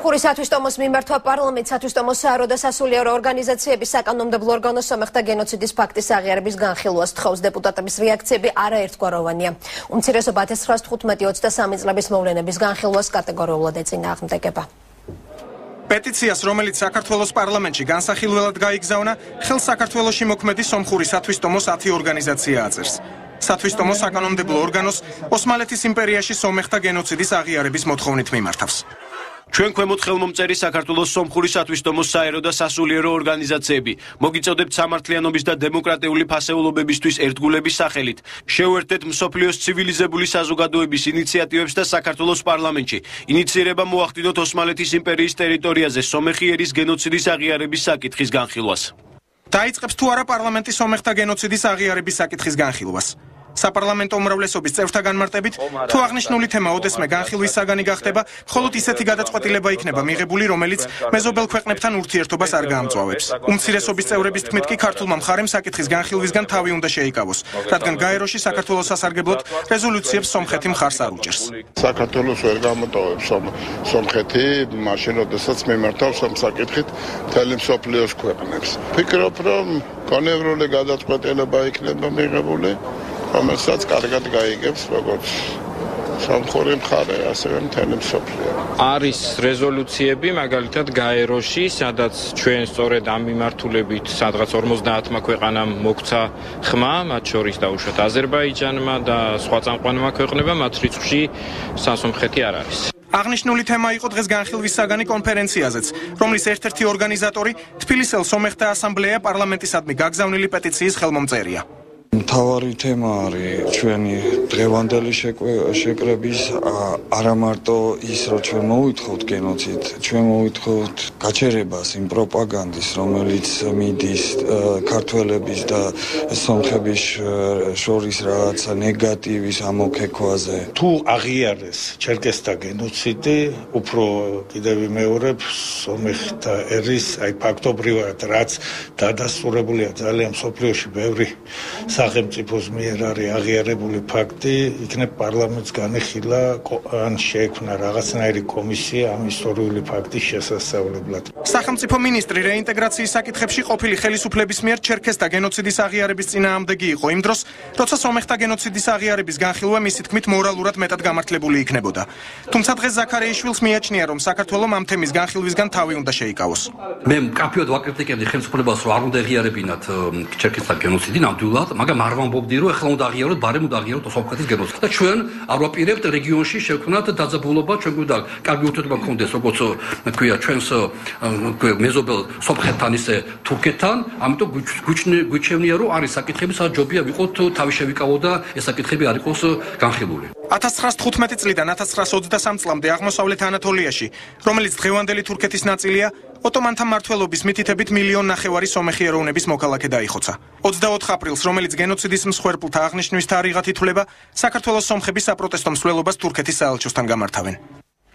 სომხური სათვისტომოს მიმართვა პარლამენტ სათვისტომოს საერო და სასულიერო ორგანიზაციების საკანონმდებლო ორგანოს სომეხთა გენოციდის ფაქტის აღიარების განხილვას თხოვს დეპუტატების რეაქციები არაერთგვაროვანია. უმცირესობა 1915-23 წლების მოვლენების განხილვას კატეგორიულად ეწინააღმდეგება. პეტიციას, რომელიც საქართველოს პარლამენტში განსახილველად გაიგზავნა, ხელს საქართველოში მოქმედი სომხური სათვისტომოს 10 ორგანიზაცია აწერს. სათვისტომოს საკანონმდებლო ორგანოს ოსმალეთის იმპერიაში სომეხთა გენოციდის აღიარების მოთხოვნით მიმართავს. ჩვენ ქვემოთ ხელმომწერი საქართველოს სომხური სათვისტომოს საერო და სასულიერო ორგანიზაციები მოგიწოდებთ სამართლიანობის და დემოკრატიული ფასეულობებისთვის ერთგულების სახელით შევერთდეთ მსოფლიოს ცივილიზებული საზოგადოების ინიციატივებს და საქართველოს პარლამენტში ინიცირება მოახდინოთ ოსმალეთის იმპერიის ტერიტორიაზე სომეხი ერის გენოციდის აღიარების საკითხის განხილვას. დაიწყებს თუ არა პარლამენტი სომეხთა გენოციდის აღიარების საკითხის განხილვას. საპარლამენტო უმრავლესობის წევრთა განმარტებით, თუ აღნიშნული თემა ოდესმე განხილვის საგანი გახდება, მხოლოდ ისეთი გადაწყვეტილება იქნება მიღებული, რომელიც მეზობელ ქვეყნებთან ურთიერთობას არ გაამწვავებს. უმცირესობის წევრების თქმით კი ქართულმა მხარემ საკითხის განხილვისგან თავი უნდა შეიკავოს, რადგან გაეროში საქართველოს სასარგებლოდ რეზოლუციებს სომხეთი მხარს არ უჭერს. საქართველოს ვერ გამოტოვებს სომხეთი, მაშინ როდესაც მიმართავს ამ საკითხით მთელი მსოფლიოს ქვეყნებს. ვფიქრობ, რომ კონევრული გადაწყვეტილება იქნება მიღებული, რომელსაც კარგად გაიგებს როგორც სომხური მხარე, ასევე მთელი მსოფლიო. არის რეზოლუციები, მაგალითად გაეროში, სადაც ჩვენ სწორედ ამ მიმართულებით სადღაც 50-მა ქვეყანამ მოგვცა ხმა, მათ შორის დაუშვათ აზერბაიჯანმა და სხვა წამყვანმა ქვეყნებმა, მათ რიცხვში სასომხეთი არ არის. აღნიშნული თემა იყო დღეს განხილვის საგანი კონფერენციაზეც, რომლის ერთ-ერთი ორგანიზატორი თბილისელ სომეხთა ასამბლეა პარლამენტისადმი გაგზავნილი პეტიციის ხელმომწერია. მთავარი თემა არის ჩვენი დღევანდელი შეკრების არა მარტო ის, რომ ჩვენ მოვითხოვთ გენოციდ, ჩვენ მოვითხოვთ გაჩერებას იმ პროპაგანდის, რომელიც მიდის ქართველების და სომხების შორის რაღაცა ნეგატივის ამოქექვაზე. თუ აღიარეს ჩერკესთა გენოციდი, უფრო კიდევ ვიმეორებ სომეხთა ერის, ფაქტობრივად რაც დადასტურებულია ძალიან მსოფლიოში ბევრი სახელმწიფოს მიერ არის აღიარებული ფაქტი, იქნებ პარლამენტს განეხილა ან შეექმნა რაღაცნაირი კომისია ამ ისტორიული ფაქტის შესასწავლებლად. სახელმწიფო მინისტრი რეინტეგრაციის საკითხებში ყოფილი ხელისუფლების მიერ ჩერკესთა გენოციდის აღიარების წინააღმდეგი იყო იმ დროს, როცა სომეხთა გენოციდის აღიარების განხილვა მისი თქმით მორალურად მეტად გამართლებული იქნებოდა. თუმცა დღეს ზაქარეიშვილს მიაჩნია, რომ საქართველოს ამ თემის განხილვისგან თავი უნდა შეიკავოს. მე მკაფიოდ ვაკრიტიკებდი ხელისუფლებას, რომ არ უნდა ეღიარებინათ ჩერკესთა გენოციდი ნამდვილად, მაგრამ არ ვამბობდი, რომ ეხლა უნდა აღიაროთ, ბარემ უნდა აღიაროთ სომხეთის გენოციდს. და ჩვენ არ ვაპირებთ რეგიონში შევქმნათ დაძაბულობა, ჩვენ გვინდა კარგი ურთიერთობა გქონდეს, როგორც თქვია, ჩვენს მეზობელ სომხეთთან ისე თურქეთთან, ამიტომ გვიჩვენია, რომ არის საკითხები, სადაც ჯობია ვიყოთ თავი შევიკავო და ეს საკითხები არ იყოს განხილული. 1915 წლიდან 1923 წლამდე აღმოსავლეთ ანატოლიაში, რომელიც დღევანდელი თურქეთის ნაწილია, ოტომანთა მმართველობის მითითებით 1,5 მილიონი სომეხი ეროვნების მოქალაქე დაიხოცა. 24 აპრილს, რომელიც გენოციდის მსხვერპლთა აღნიშვნის თარიღად ითვლება, საქართველოს სომხები საპროტესტო მსვლელობას თურქეთის საელჩოსთან გამართავენ.